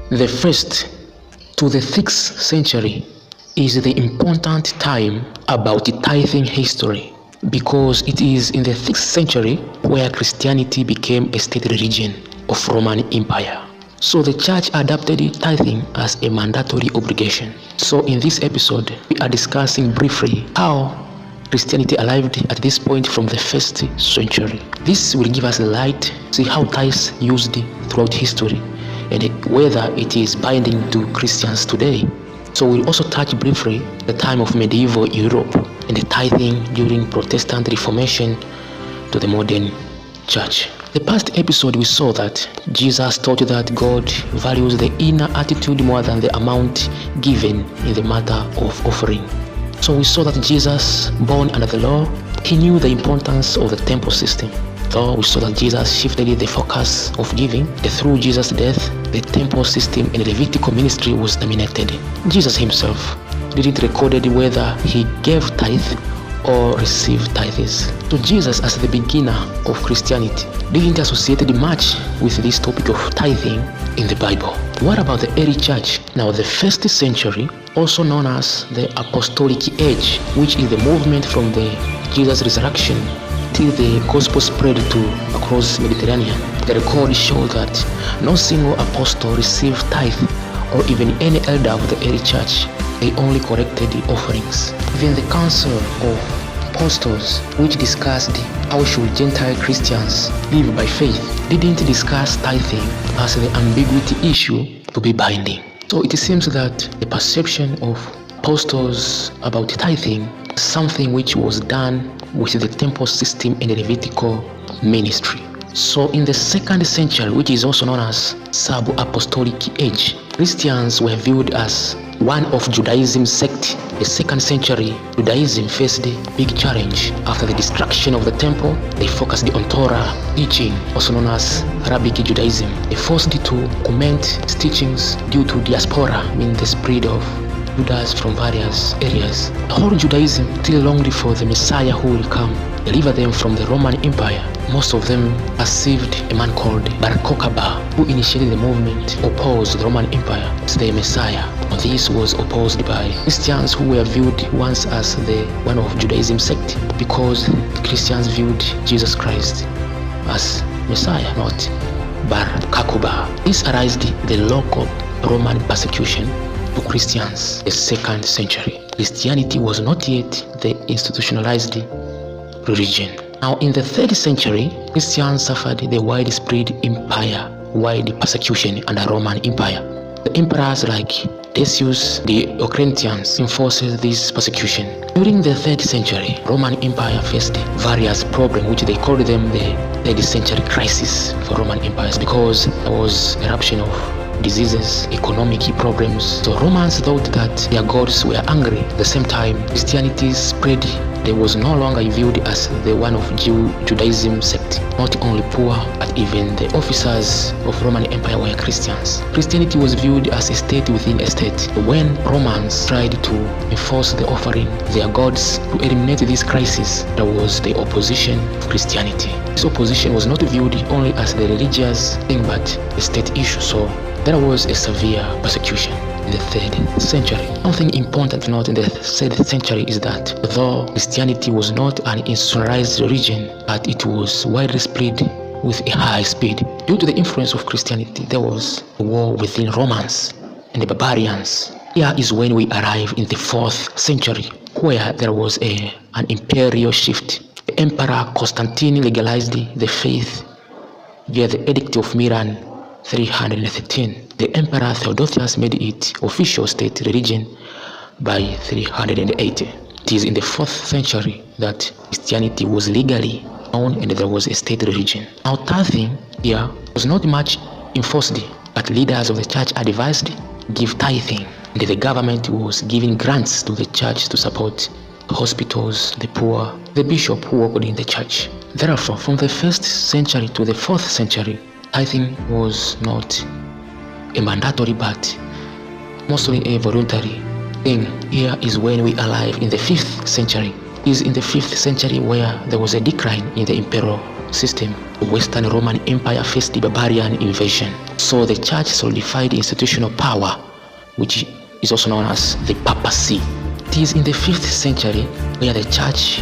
The 1st to the 6th century is the important time about the tithing history, because it is in the 6th century where Christianity became a state religion of Roman Empire. So the church adopted tithing as a mandatory obligation. So in this episode, we are discussing briefly how Christianity arrived at this point from the 1st century. This will give us a light, see how tithes used throughout history, and whether it is binding to Christians today. So we'll also touch briefly the time of medieval Europe and the tithing during Protestant Reformation to the modern church. The past episode we saw that Jesus taught that God values the inner attitude more than the amount given in the matter of offering. So we saw that Jesus, born under the law, he knew the importance of the temple system. So we saw that Jesus shifted the focus of giving, and through Jesus' death, the temple system and the Levitical ministry was terminated. Jesus himself didn't record whether he gave tithe or received tithes. So Jesus, as the beginner of Christianity, didn't associate much with this topic of tithing in the Bible. What about the early church? Now, the 1st century, also known as the apostolic age, which is the movement from the Jesus resurrection till the gospel spread to across Mediterranean. The record shows that no single apostle received tithe or even any elder of the early church. They only collected the offerings. Even the Council of Apostles, which discussed how should Gentile Christians live by faith, didn't discuss tithing as the ambiguity issue to be binding. So it seems that the perception of apostles about tithing is something which was done with the temple system and the Levitical ministry. So in the 2nd century, which is also known as sub-apostolic age, Christians were viewed as one of Judaism's sect. The 2nd century, Judaism faced a big challenge. After the destruction of the temple, they focused on Torah teaching, also known as Arabic Judaism. They forced to comment its teachings due to diaspora, meaning the spread of Judas from various areas. The whole Judaism still longed for the Messiah who will come, deliver them from the Roman Empire. Most of them perceived a man called Bar Kokhba, who initiated the movement opposed the Roman Empire as the Messiah. This was opposed by Christians who were viewed once as the one of Judaism's sect, because Christians viewed Jesus Christ as Messiah, not Bar Kokhba. This aroused the local Roman persecution to Christians. The 2nd century, Christianity was not yet the institutionalized religion. Now in the 3rd century, Christians suffered the widespread empire-wide persecution under Roman Empire. The emperors like Decius, the Diocletians enforced this persecution. During the 3rd century, Roman Empire faced various problems, which they called them the 3rd century crisis for Roman empires, because there was eruption of diseases, economic problems. So Romans thought that their gods were angry. At the same time, Christianity spread. They was no longer viewed as the one of Judaism sect. Not only poor, but even the officers of Roman Empire were Christians. Christianity was viewed as a state within a state. When Romans tried to enforce the offering their gods to eliminate this crisis, there was the opposition of Christianity. This opposition was not viewed only as the religious thing, but a state issue. So there was a severe persecution in the 3rd century. Something important to note in the 3rd century is that though Christianity was not an institutionalized religion, but it was widely spread with a high speed. Due to the influence of Christianity, there was a war within Romans and the barbarians. Here is when we arrive in the 4th century, where there was an imperial shift. The Emperor Constantine legalized the faith via the Edict of Milan 313. The Emperor Theodosius made it official state religion by 380. It is in the 4th century that Christianity was legally known and there was a state religion. Now tithing here was not much enforced, but leaders of the church advised give tithing, and the government was giving grants to the church to support hospitals, the poor, the bishop who worked in the church. Therefore, from the 1st century to the 4th century, tithing was not a mandatory but mostly a voluntary thing. Here is when we arrive in the 5th century. It is in the 5th century where there was a decline in the imperial system, the Western Roman Empire faced the barbarian invasion. So the church solidified institutional power, which is also known as the papacy. It is in the 5th century where the church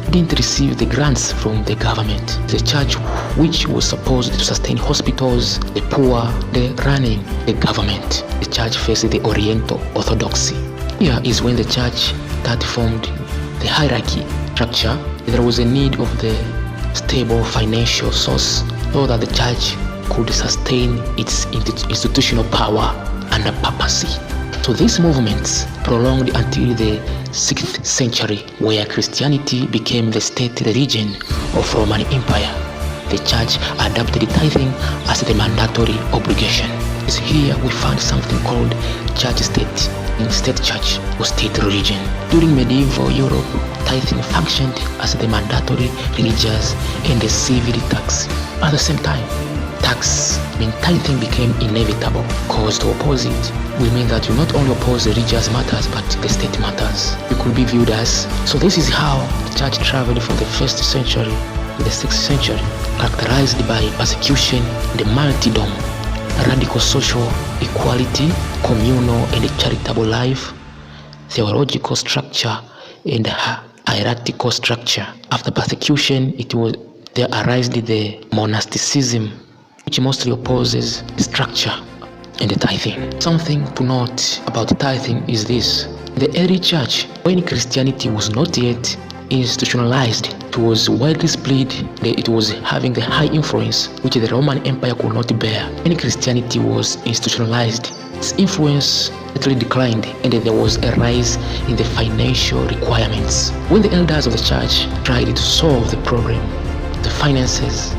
didn't receive the grants from the government. The church, which was supposed to sustain hospitals, the poor, the running the government. The church faced the Oriental Orthodoxy. Here is when the church that formed the hierarchy structure. There was a need of the stable financial source so that the church could sustain its institutional power under papacy. So these movements prolonged until the 6th century, where Christianity became the state religion of Roman Empire. The church adopted tithing as the mandatory obligation. Here we find something called church-state, state church or state religion. During medieval Europe, tithing functioned as the mandatory religious and the civil tax. At the same time, tithing became inevitable, because to oppose it will mean that you not only oppose the religious matters but the state matters. You could be viewed as. So this is how the church traveled from the 1st century to the 6th century, characterized by persecution, the martyrdom, radical social equality, communal and charitable life, theological structure and hierarchical structure. After persecution, there arose the monasticism, which mostly opposes structure and the tithing. Something to note about tithing is this: the early church, when Christianity was not yet institutionalized, it was widely spread. It was having the high influence which the Roman Empire could not bear. When Christianity was institutionalized, its influence greatly declined, and there was a rise in the financial requirements. When the elders of the church tried to solve the problem, the finances,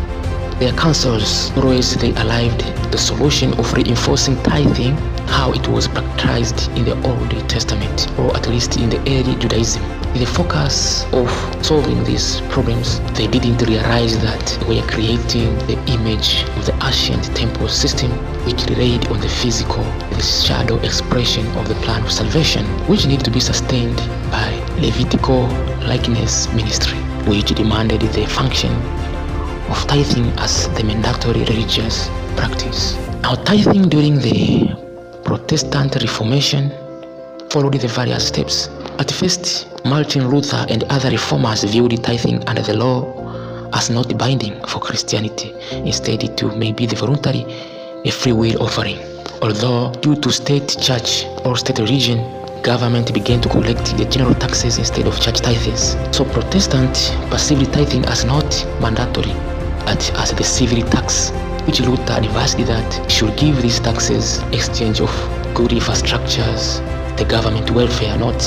their councils always they arrived the solution of reinforcing tithing, how it was practiced in the Old Testament, or at least in the early Judaism. In the focus of solving these problems, they didn't realize that we are creating the image of the ancient temple system, which relied on the physical, the shadow expression of the plan of salvation, which needed to be sustained by Levitical likeness ministry, which demanded the function of tithing as the mandatory religious practice. Now, tithing during the Protestant Reformation followed the various steps. At first, Martin Luther and other reformers viewed tithing under the law as not binding for Christianity. Instead, it may be the voluntary, a free will offering. Although due to state church or state religion, government began to collect the general taxes instead of church tithes. So Protestants perceived tithing as not mandatory, but as the civil tax, which Luther advised that should give these taxes exchange of good infrastructures, the government welfare, not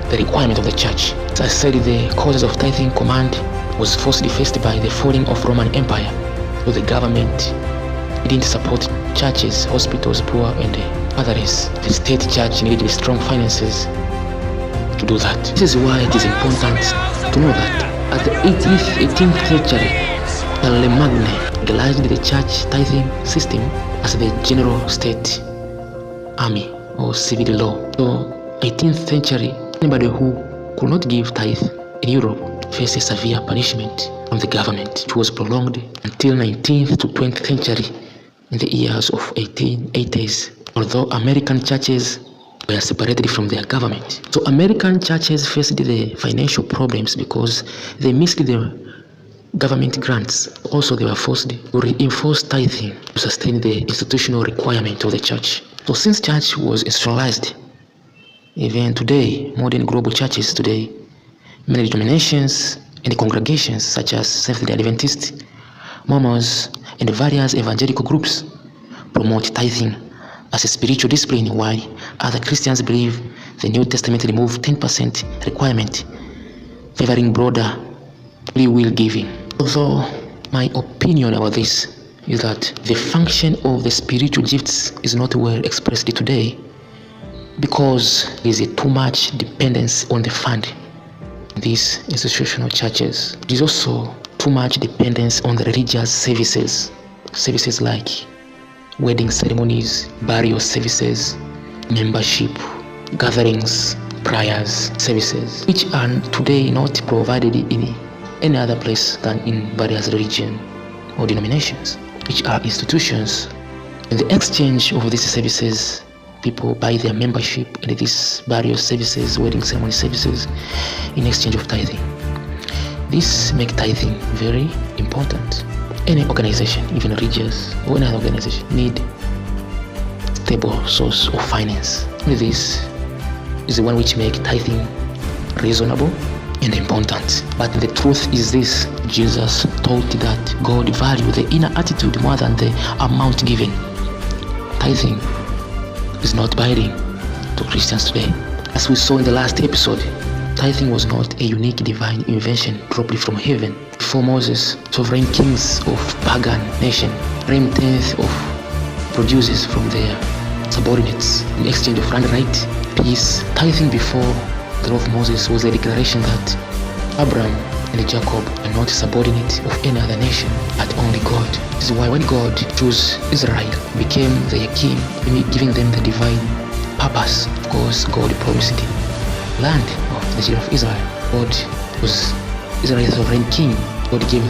the requirement of the church. As I said, the causes of tithing command was firstly faced by the falling of Roman Empire. So the government didn't support churches, hospitals, poor and others. The state church needed strong finances to do that. This is why it is important to know that at the 18th century, Charlemagne legalized the church tithing system as the general state army or civil law. So 18th century, anybody who could not give tithe in Europe faced a severe punishment from the government, which was prolonged until 19th to 20th century in the years of 1880s. Although American churches were separated from their government. So American churches faced the financial problems because they missed the government grants. Also, they were forced to reinforce tithing to sustain the institutional requirement of the church. So since church was institutionalized, even today, modern global churches today, many denominations and congregations such as Seventh-day Adventists, Mormons, and various evangelical groups promote tithing as a spiritual discipline, while other Christians believe the New Testament removed 10% requirement, favoring broader free will giving. Although my opinion about this is that the function of the spiritual gifts is not well expressed today because there is too much dependence on the fund in these institutional churches. There is also too much dependence on the religious services like wedding ceremonies, burial services, membership, gatherings, prayers, services, which are today not provided in any other place than in various religions or denominations, which are institutions. In the exchange of these services, people buy their membership in these various services, wedding ceremony services, in exchange of tithing. This makes tithing very important. Any organization, even religious or any other organization, need stable source of finance. This is the one which makes tithing reasonable and important. But the truth is this: Jesus taught that God values the inner attitude more than the amount given. Tithing is not binding to Christians today. As we saw in the last episode, tithing was not a unique divine invention dropped from heaven. Before Moses, sovereign kings of pagan nation claimed tenth of produces from their subordinates in exchange of land right, peace. Tithing before the law of Moses was a declaration that Abraham and Jacob are not subordinate of any other nation, but only God. This is why when God chose Israel, became their king, giving them the divine purpose. Of course, God promised land of the children of Israel. God was Israel's sovereign king. God gave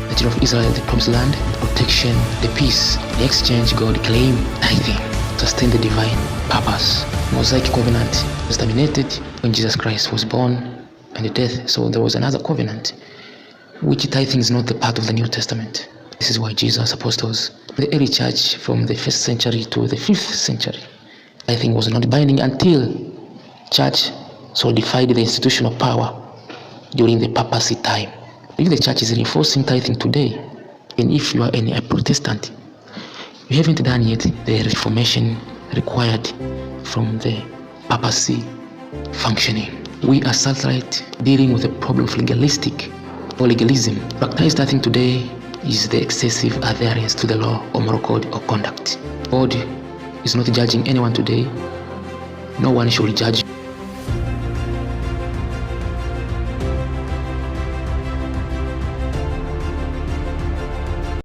the children of Israel the promised land, the protection, the peace. In exchange, God claimed tithing to sustain the divine purpose. Mosaic covenant was terminated when Jesus Christ was born and death, so there was another covenant, which tithing is not the part of the New Testament. This is why Jesus, apostles, the early church from the 1st century to the 5th century, tithing was not binding until church solidified the institutional power during the papacy time. If the church is reinforcing tithing today, and if you are a Protestant, you haven't done yet the reformation required from the papacy functioning. We are satellite dealing with the problem of legalism. Practiced tithing today is the excessive adherence to the law or moral code or conduct. God is not judging anyone today. No one should judge